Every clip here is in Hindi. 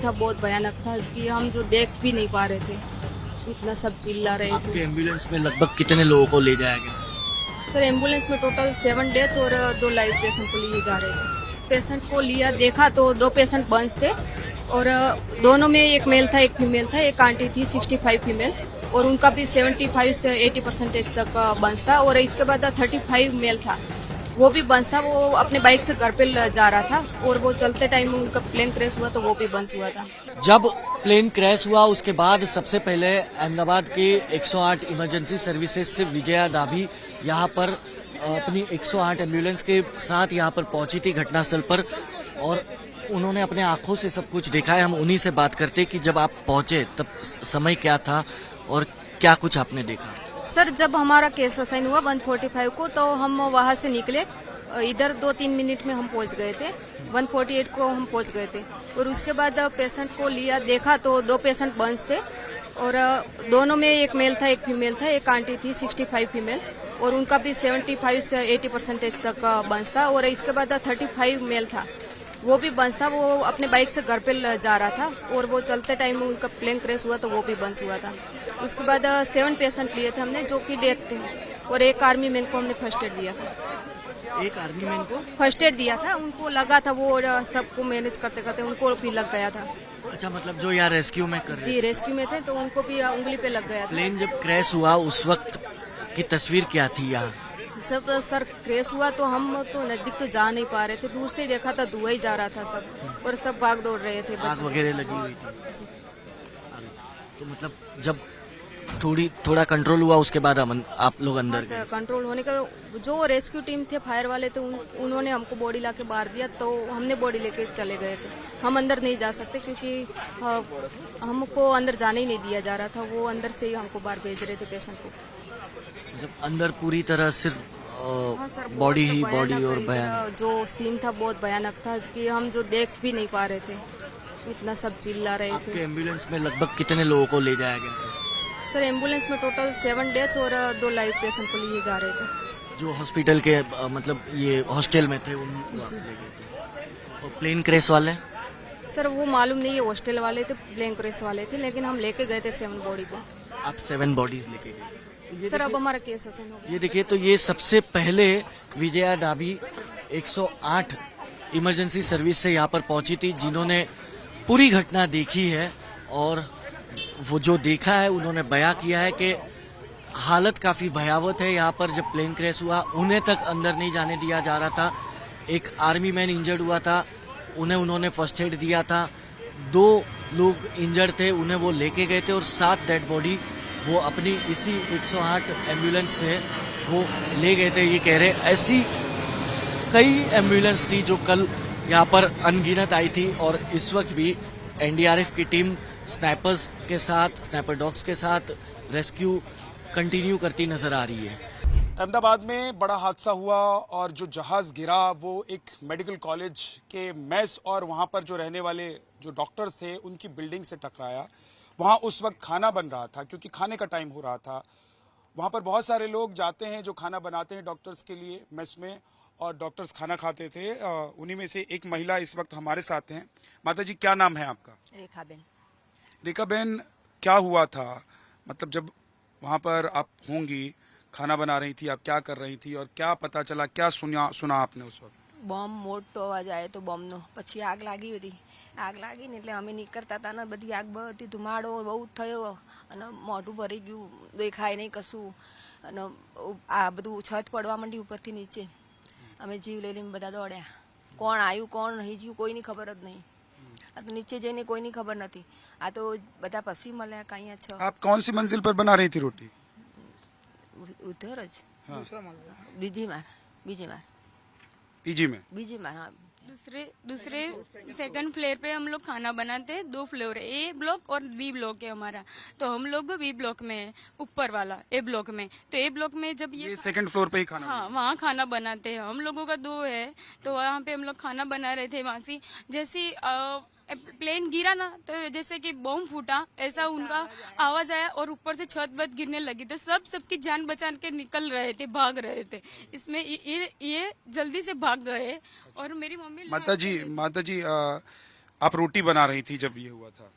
था बहुत भयानक था कि हम जो देख भी नहीं पा रहे थे, इतना सब चिल्ला रहे आपके थे। एम्बुलेंस में लगभग कितने लोगों को ले जाया गया? सर एम्बुलेंस में टोटल 7 डेथ और 2 लाइव पेशेंट को लिए जा रहे थे। पेशेंट को लिया देखा तो 2 पेशेंट बंस थे और दोनों में एक मेल था एक फीमेल था। एक आंटी थी 65 फीमेल और उनका भी 75 से 80% तक बंस था और इसके बाद 35 मेल था, वो भी बंस था। वो अपने बाइक से घर पे जा रहा था और वो चलते टाइम उनका प्लेन क्रैश हुआ तो वो भी बंस हुआ था। जब प्लेन क्रैश हुआ उसके बाद सबसे पहले अहमदाबाद के 108 इमरजेंसी सर्विसेज से विजया डाभी यहाँ पर अपनी 108 एम्बुलेंस के साथ यहाँ पर पहुंची थी घटनास्थल पर और उन्होंने अपने आंखों से सब कुछ देखा है। हम उन्हीं से बात करते कि जब आप पहुंचे तब समय क्या था और क्या कुछ आपने देखा? सर जब हमारा केस असाइन हुआ 145 को तो हम वहां से निकले, इधर 2-3 मिनट में हम पहुंच गए थे। 148 को हम पहुंच गए थे और उसके बाद पेशेंट को लिया देखा तो 2 पेशेंट बंस थे और दोनों में एक मेल था एक फीमेल था। एक आंटी थी 65 फीमेल और उनका भी 75 से 80% तक बंस था और इसके बाद 35 मेल था, वो भी बंस था। वो अपने बाइक से घर पे जा रहा था और वो चलते टाइम उनका प्लेन क्रैश हुआ तो वो भी बंस हुआ था। उसके बाद 7 पेशेंट लिए थे हमने जो कि डेथ थे और एक आर्मी मैन को हमने फर्स्ट एड दिया था। एक आर्मी मैन को फर्स्ट एड दिया था, उनको लगा था वो सबको मैनेज करते करते उनको भी लग गया था। अच्छा, मतलब जो यहाँ रेस्क्यू में कर रहे जी रेस्क्यू में थे तो उनको भी उंगली पे लग गया था। प्लेन जब क्रैश हुआ उस वक्त की तस्वीर क्या थी यहाँ? जब सर क्रैश हुआ तो हम तो नजदीक तो जा नहीं पा रहे थे, दूर से देखा था धुआं ही जा रहा था सब और सब भाग दौड़ रहे थे। आग वगैरह लगी हुई थी जी। तो मतलब जब थोड़ा कंट्रोल हुआ उसके बाद आप लोग अंदर गए? कंट्रोल होने का जो रेस्क्यू टीम थे फायर वाले थे उन्होंने हमको बॉडी ला के बाहर दिया तो हमने बॉडी लेके चले गए थे। हम अंदर नहीं जा सकते क्योंकि हमको अंदर जाने ही नहीं दिया जा रहा था, वो अंदर से ही हमको बाहर भेज रहे थे पेशेंट को। जब अंदर पूरी तरह सिर्फ हाँ सर, बॉडी ही बहुत बॉडी भयानक और है। भयानक। जो सीन था बहुत भयानक था कि हम जो देख भी नहीं पा रहे थे, इतना सब चिल्ला रहे आपके थे। एम्बुलेंस में लगभग कितने लोगों को ले जाया गया था? सर एम्बुलेंस में टोटल 7 डेथ और 2 लाइव पेशेंट को लिए जा रहे थे। जो हॉस्पिटल के मतलब ये हॉस्टल में थे उन जी। ले गए थे। और प्लेन क्रैश वाले? सर वो मालूम नहीं है, हॉस्टल वाले थे प्लेन क्रैश वाले थे, लेकिन हम लेके गए थे 7 बॉडी को। आप 7 बॉडीज लेके गए? सर अब हमारा केस असाइन हो गया। ये देखिए, तो ये सबसे पहले विजया डाभी 108 इमरजेंसी सर्विस से यहाँ पर पहुंची थी, जिन्होंने पूरी घटना देखी है और वो जो देखा है उन्होंने बयां किया है कि हालत काफी भयावह है। यहाँ पर जब प्लेन क्रैश हुआ उन्हें तक अंदर नहीं जाने दिया जा रहा था। एक आर्मी मैन इंजर्ड हुआ था, उन्होंने फर्स्ट एड दिया था। 2 लोग इंजर्ड थे, उन्हें वो लेके गए थे और 7 डेड बॉडी वो अपनी इसी 108 एम्बुलेंस से वो ले गए थे। ये कह रहे ऐसी कई एम्बुलेंस थी जो कल यहाँ पर अनगिनत आई थी और इस वक्त भी एनडीआरएफ की टीम स्नाइपर्स के साथ, स्नाइपर डॉग्स के साथ रेस्क्यू कंटिन्यू करती नजर आ रही है। अहमदाबाद में बड़ा हादसा हुआ और जो जहाज गिरा वो एक मेडिकल कॉलेज के मेस और वहां पर जो रहने वाले जो डॉक्टर्स थे उनकी बिल्डिंग से टकराया। वहां उस वक्त खाना बन रहा था क्योंकि खाने का टाइम हो रहा था। वहां पर बहुत सारे लोग जाते हैं जो खाना बनाते हैं डॉक्टर्स के लिए मेस में और डॉक्टर्स खाना खाते थे। उन्हीं में से एक महिला इस वक्त हमारे साथ हैं। माता जी, क्या नाम है आपका? रेखा बेन। रेखा बेन, क्या हुआ था? मतलब जब वहां पर आप होंगी, खाना बना रही थी, आप क्या कर रही थी और क्या पता चला, क्या सुना आपने उस वक्त? બોમ્બ મોટો અવાજ આવ્યો તો બોમ્બનો, પછી આગ લાગી હતી. આગ લાગી ને એટલે અમે નીકળતા હતા ને બધી આગ બધી ધુમાડો બહુ થયો અને મોઢું ભરી ગયું, દેખાય નહીં કશું અને આ બધું છત પડવા માંડી ઉપરથી નીચે. અમે જીવ લઈ લઈને બધા દોડ્યા. કોણ આવ્યું કોણ નહીં જીવ કોઈની ખબર જ નહીં. આ તો નીચે જઈને કોઈની ખબર નથી. આ તો બધા પછી મળ્યા કાંઈ છ आप कौन सी मंजिल पर बना रही थी रोटी? ઉધર જ બીજી માર पीजी में? બીજી मार हाँ. दूसरे सेकंड फ्लोर पे हम लोग खाना बनाते हैं। 2 फ्लोर है, ए ब्लॉक और बी ब्लॉक है हमारा। तो हम लोग बी ब्लॉक में है, ऊपर वाला ए ब्लॉक में। तो ए ब्लॉक में जब ये सेकंड फ्लोर पे ही खाना हाँ वहाँ खाना बनाते हैं। हम लोगों का 2 है तो वहाँ पे हम लोग खाना बना रहे थे। वहाँ से जैसे प्लेन गिरा ना तो जैसे कि बॉम्ब फूटा ऐसा उनका आवाज आया और ऊपर से छत बत गिरने लगी तो सबकी जान बचा के निकल रहे थे, भाग रहे थे। इसमें ये जल्दी से भाग गए और मेरी मम्मी माता जी आप रोटी बना रही थी जब ये हुआ था,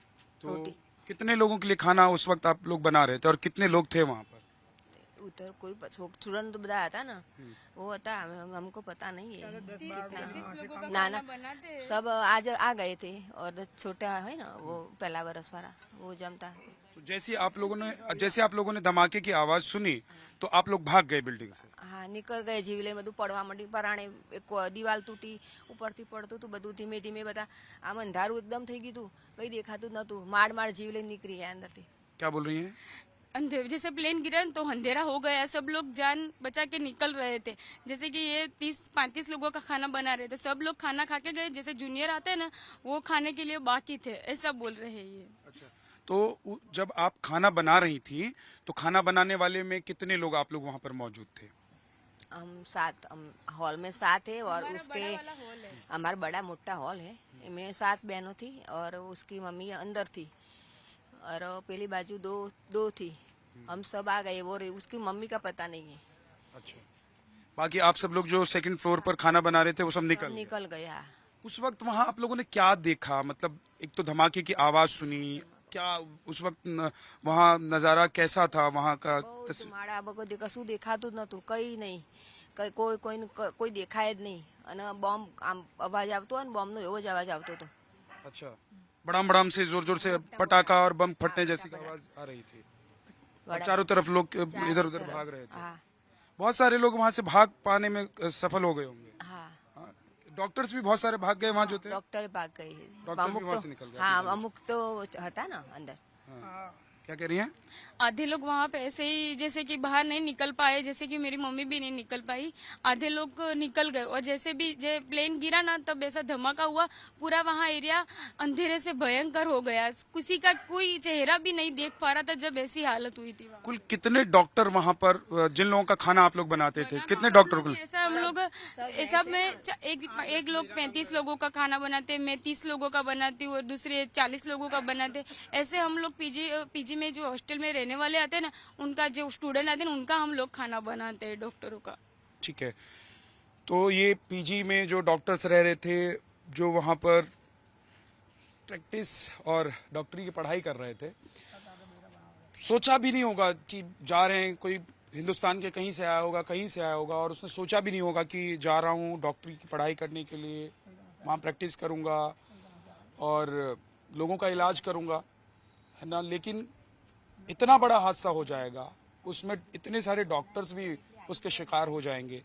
तो रोटी। कितने लोगों के लिए खाना उस वक्त आप लोग बना रहे थे और कितने लोग थे वहाँ पर? उधर कोई तुरंत तो बताया था ना, वो होता हमको पता नहीं है कितना। ना ना सब आज आ गए थे, और छोटा है ना वो पहला बरस वाला वो जमता। तो जैसे आप लोगों ने धमाके की आवाज सुनी तो आप लोग भाग गए बिल्डिंग से? હા નીકળ ગઈ જીવલે બધું પડવા માંડી, પરાણે એક દિવાલ તૂટી, ઉપરથી પડતું હતું બધું, ધીમે ધીમે બધા આમ અંધારું એકદમ થઈ ગયું હતું, કઈ દેખાતું જ નતું, માડ માડ જીવલે નીકળી ગયા અંદરથી। क्या बोल रही हैं? अंधेरे जैसे प्लेन गिरा तो अंधेरा हो गया, सब लोग जान बचा के निकल रहे थे। जैसे कि ये 30-35 लोगों का खाना बना रहे थे, सब लोग खाना खा के गए, जैसे जूनियर आते हैं ना वो खाने के लिए बाकी थे, ऐसा बोल रहे हैं ये। अच्छा, तो जब आप खाना बना रही थी तो खाना बनाने वाले में कितने लोग आप लोग वहाँ पर मौजूद थे? हम 7, हॉल में 7 है, और उसके हमारा बड़ा मोटा हॉल है, इसमें 7 बहनों थी और उसकी मम्मी अंदर थी, और पहली बाजू दो थी। हम सब आ गए, वो उसकी मम्मी का पता नहीं है। अच्छा, बाकी आप सब लोग जो सेकंड फ्लोर पर खाना बना रहे थे वो सब निकल गए। निकल गया। उस वक्त वहाँ आप लोगों ने क्या देखा? मतलब एक तो धमाके की आवाज सुनी, क्या उस वक्त वहाँ नजारा कैसा था वहाँ का? માળા બગો કશું દેખાતું જ નતું, કઈ નહીં, કોઈ દેખાય જ નહીં, અને બોમ્બ આમ અવાજ આવતો અને બોમ્બનો એવો જ અવાજ આવતો હતો। अच्छा, बड़ाम बड़ाम से जोर जोर से पटाखा और बम फटने जैसी आवाज आ रही थी, और चारों तरफ लोग इधर उधर भाग रहे थे। हाँ बहुत सारे लोग वहाँ से भाग पाने में सफल हो गए होंगे। हाँ, हाँ, डॉक्टर्स भी बहुत सारे भाग गए वहाँ जो थे। डॉक्टर भाग गए, डॉक्टर भी वहाँ से निकल गए। हाँ अमुक तो હતા ना अंदर। क्या कह रही हैं? आधे लोग वहाँ पे ऐसे ही जैसे कि बाहर नहीं निकल पाए, जैसे कि मेरी मम्मी भी नहीं निकल पाई, आधे लोग निकल गए। और जैसे भी प्लेन गिरा ना तब ऐसा धमाका हुआ, पूरा वहाँ एरिया अंधेरे से भयंकर हो गया, किसी का कोई चेहरा भी नहीं देख पा रहा था जब ऐसी हालत हुई थी वहाँ। कुल कितने डॉक्टर वहाँ पर जिन लोगों का खाना आप लोग बनाते थे, कितने डॉक्टर को? ऐसा हम लोग सब में एक लोग 35 लोगों का खाना बनाते, मैं 30 लोगों का बनाती हूँ, और दूसरे 40 लोगों का बनाते। ऐसे हम लोग पीजी में जो हॉस्टल में रहने वाले आते हैं ना, उनका जो स्टूडेंट आते हैं उनका हम लोग खाना बनाते हैं, डॉक्टरों का। ठीक है, तो ये पीजी में जो डॉक्टर्स रह रहे थे, जो वहाँ पर प्रैक्टिस और डॉक्टरी की पढ़ाई कर रहे थे, सोचा भी नहीं होगा कि जा रहे हैं, कोई हिंदुस्तान के कहीं से आया होगा, कहीं से आया होगा, और उसने सोचा भी नहीं होगा कि जा रहा हूँ डॉक्टरी की पढ़ाई करने के लिए, वहाँ प्रैक्टिस करूँगा और लोगों का इलाज करूँगा, है ना। लेकिन इतना बड़ा हादसा हो जाएगा, उसमें इतने सारे डॉक्टर्स भी उसके शिकार हो जाएंगे।